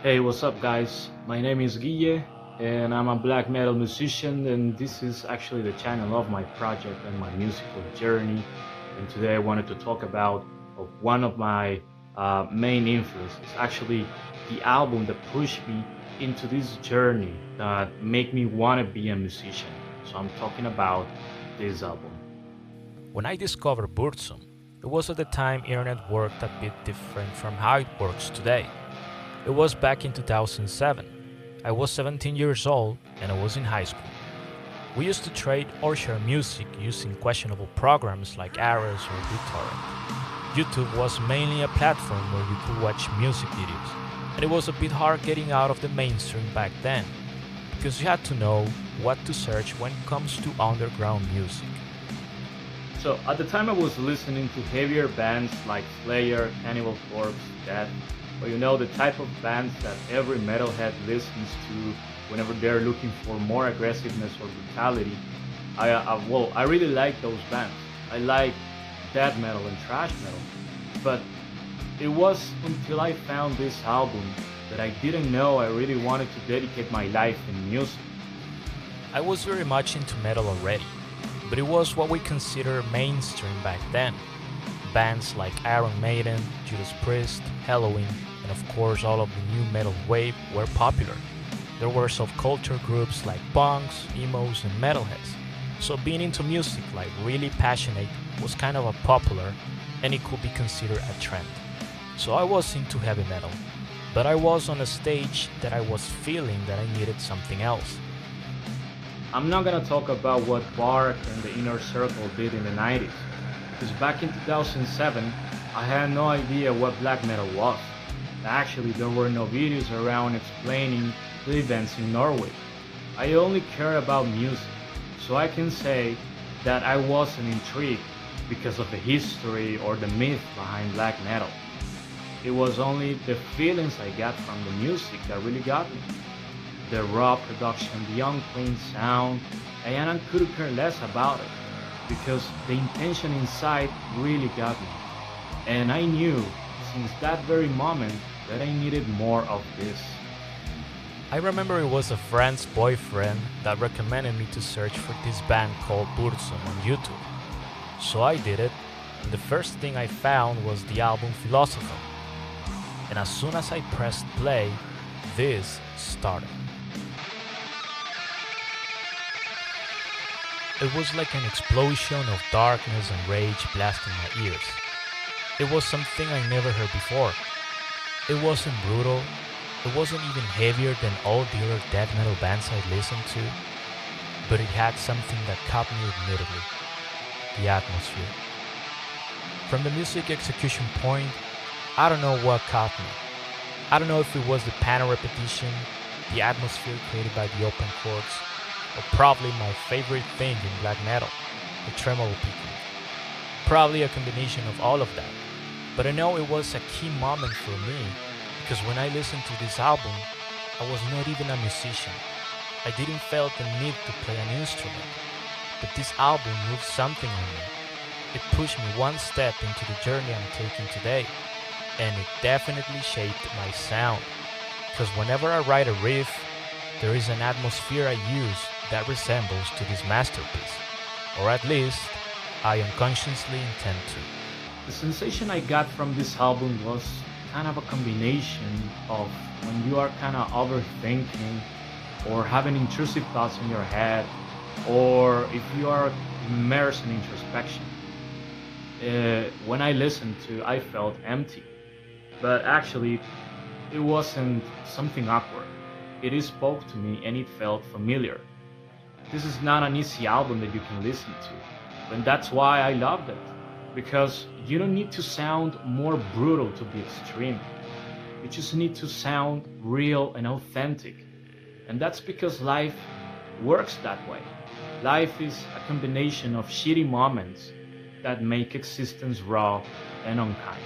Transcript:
Hey, what's up, guys? My name is Guille, and I'm a black metal musician, and this is actually the channel of my project and my musical journey. And today I wanted to talk about one of my main influences, actually the album that pushed me into this journey that made me want to be a musician. So I'm talking about this album. When I discovered Burzum, it was at the time internet worked a bit different from how it works today. It was back in 2007. I was 17 years old and I was in high school. We used to trade or share music using questionable programs like Ares or BitTorrent. YouTube was mainly a platform where you could watch music videos, and it was a bit hard getting out of the mainstream back then, because you had to know what to search when it comes to underground music. So at the time I was listening to heavier bands like Slayer, Cannibal Corpse, Death, or the type of bands that every metalhead listens to whenever they're looking for more aggressiveness or brutality. I really like those bands. I like death metal and thrash metal. But it was until I found this album that I didn't know I really wanted to dedicate my life in music. I was very much into metal already, but it was what we consider mainstream back then. Bands like Iron Maiden, Judas Priest, Halloween, and of course all of the new metal wave were popular. There were subculture groups like punks, emos, and metalheads. So being into music, like really passionate, was kind of a popular, and it could be considered a trend. So I was into heavy metal, but I was on a stage that I was feeling that I needed something else. I'm not gonna talk about what Bark and the Inner Circle did in the 90s, because back in 2007, I had no idea what black metal was. Actually, there were no videos around explaining the events in Norway. I only care about music, so I can say that I wasn't intrigued because of the history or the myth behind black metal. It was only the feelings I got from the music that really got me. The raw production, the unclean sound, and I couldn't care less about it because the intention inside really got me. And I knew since that very moment that I needed more of this. I remember it was a friend's boyfriend that recommended me to search for this band called Burzum on YouTube. So I did it, and the first thing I found was the album Filosofem. And as soon as I pressed play, this started. It was like an explosion of darkness and rage blasting my ears. It was something I never heard before. It wasn't brutal, it wasn't even heavier than all the other death metal bands I listened to, but it had something that caught me immediately: the atmosphere. From the music execution point, I don't know what caught me. I don't know if it was the panel repetition, the atmosphere created by the open chords, or probably my favorite thing in black metal, the tremolo picking. Probably a combination of all of that. But I know it was a key moment for me because when I listened to this album, I was not even a musician. I didn't feel the need to play an instrument. But this album moved something in me. It pushed me one step into the journey I'm taking today. And it definitely shaped my sound. Because whenever I write a riff, there is an atmosphere I use that resembles to this masterpiece. Or at least, I unconsciously intend to. The sensation I got from this album was kind of a combination of when you are kind of overthinking or having intrusive thoughts in your head, or if you are immersed in introspection. When I listened to, I felt empty, but actually it wasn't something awkward. It spoke to me and it felt familiar. This is not an easy album that you can listen to, and that's why I loved it. Because you don't need to sound more brutal to be extreme. You just need to sound real and authentic. And that's because life works that way. Life is a combination of shitty moments that make existence raw and unkind.